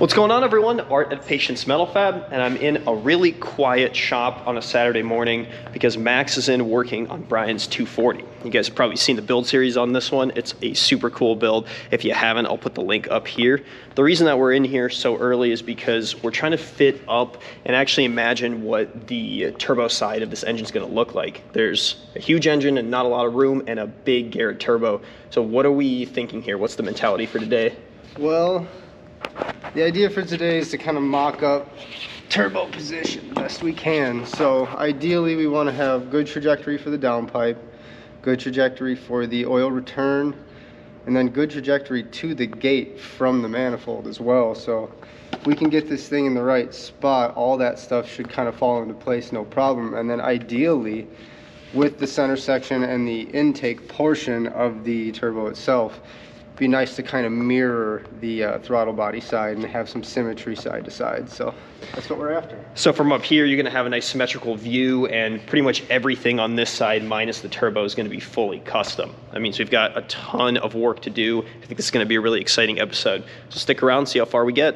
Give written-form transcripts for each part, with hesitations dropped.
What's going on, everyone? Art at Patience Metal Fab, and I'm in a really quiet shop on a Saturday morning because Max is in working on Brian's 240. You guys have probably seen the build series on this one. It's a super cool build. If you haven't, I'll put the link up here. The reason that we're in here so early is because we're trying to fit up and actually imagine what the turbo side of this engine is going to look like. There's a huge engine and not a lot of room and a big Garrett turbo. So what are we thinking here? What's the mentality for today? Well, the idea for today is to kind of mock up turbo position the best we can. So ideally we want to have good trajectory for the downpipe, good trajectory for the oil return, and then good trajectory to the gate from the manifold as well. So if we can get this thing in the right spot, all that stuff should kind of fall into place, no problem. And then ideally with the center section and the intake portion of the turbo itself, be nice to kind of mirror the throttle body side and have some symmetry side to side. So that's what we're after. So from up here, you're going to have a nice symmetrical view, and pretty much everything on this side minus the turbo is going to be fully custom. That means we've got a ton of work to do. I think this is going to be a really exciting episode. So stick around, see how far we get.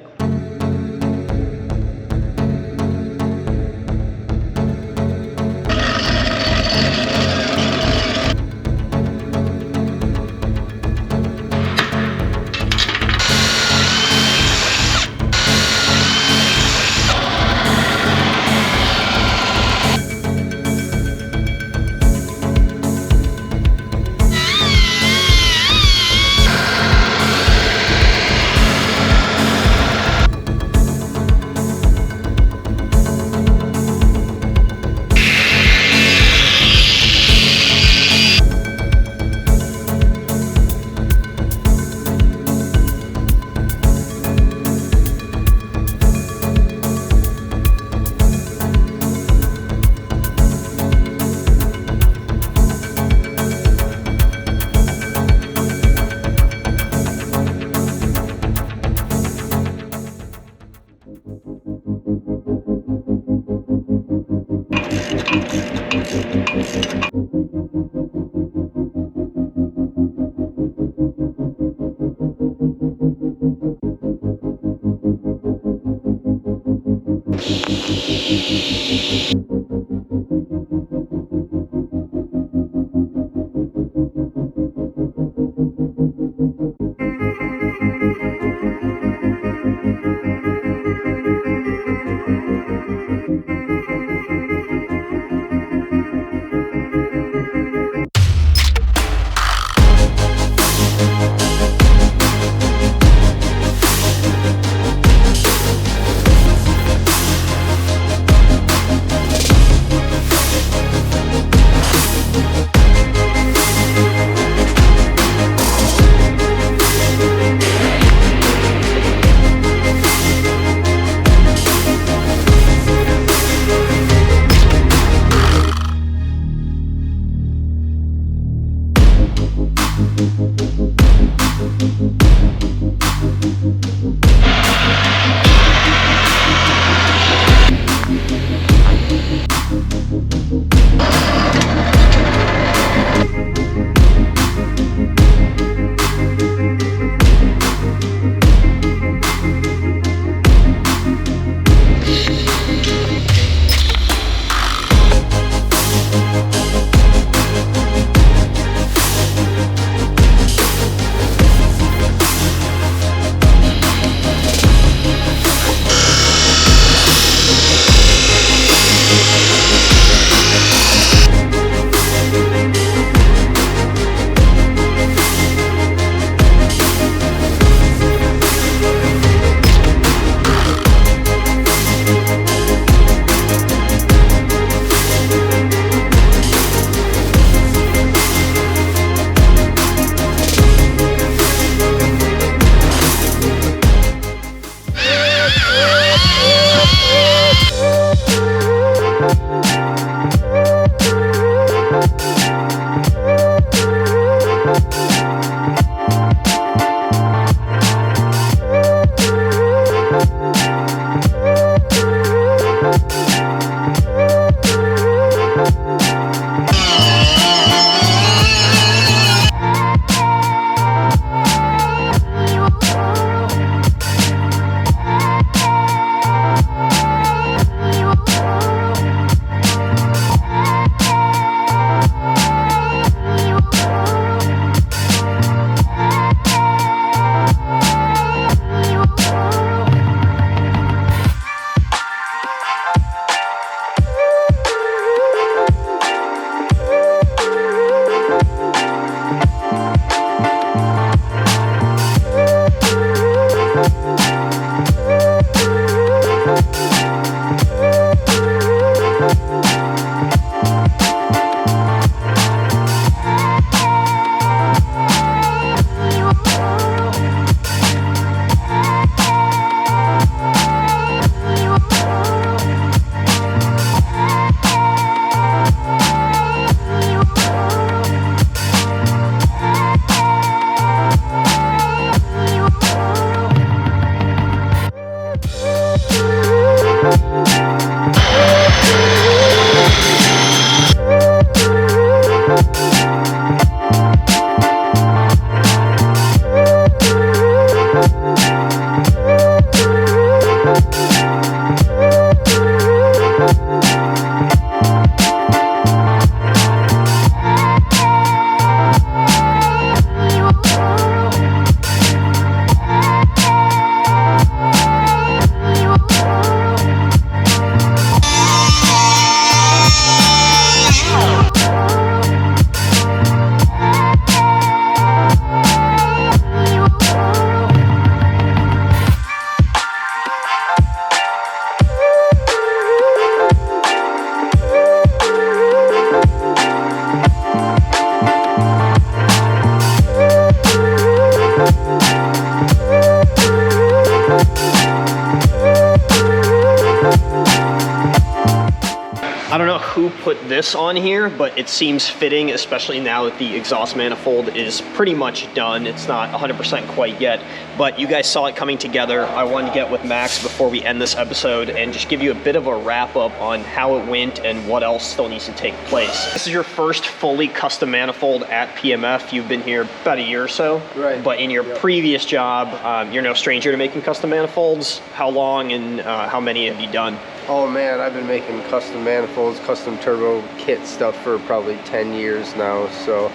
who put this on here, but it seems fitting, especially now that the exhaust manifold is pretty much done. It's not 100% quite yet, but you guys saw it coming together. I wanted to get with Max before we end this episode and just give you a bit of a wrap up on how it went and what else still needs to take place. This is your first fully custom manifold at PMF. You've been here about a year or so, right? But in your previous job, you're no stranger to making custom manifolds. How long and how many have you done? Oh man, I've been making custom manifolds, custom turbo kit stuff for probably 10 years now. So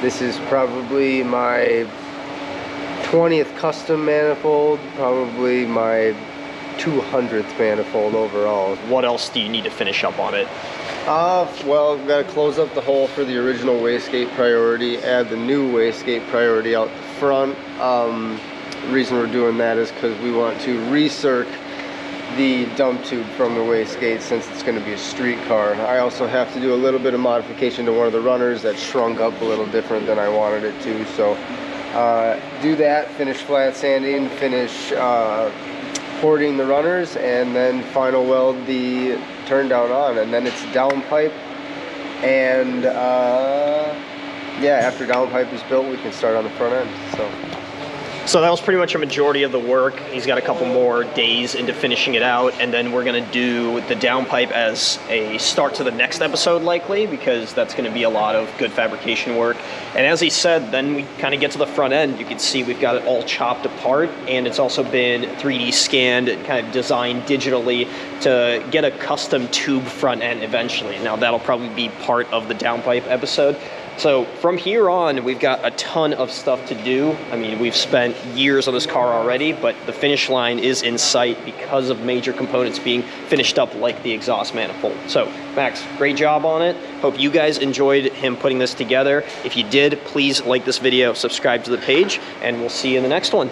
this is probably my 20th custom manifold, probably my 200th manifold overall. What else do you need to finish up on it? Well, we've got to close up the hole for the original wastegate priority, add the new wastegate priority out the front. The reason we're doing that is because we want to recirc the dump tube from the wastegate since it's going to be a street car. I also have to do a little bit of modification to one of the runners that shrunk up a little different than I wanted it to. So do that, finish flat sanding, finish porting the runners, and then final weld the turn down on, and then it's downpipe. And yeah, after downpipe is built, we can start on the front end. So that was pretty much a majority of the work. He's got a couple more days into finishing it out, and then we're gonna do the downpipe as a start to the next episode likely, because that's gonna be a lot of good fabrication work. And as he said, then we kind of get to the front end. You can see we've got it all chopped apart, and it's also been 3D scanned and kind of designed digitally to get a custom tube front end eventually. Now that'll probably be part of the downpipe episode. So from here on, we've got a ton of stuff to do. I mean, we've spent years on this car already, but the finish line is in sight because of major components being finished up like the exhaust manifold. So Max, great job on it. Hope you guys enjoyed him putting this together. If you did, please like this video, subscribe to the page, and we'll see you in the next one.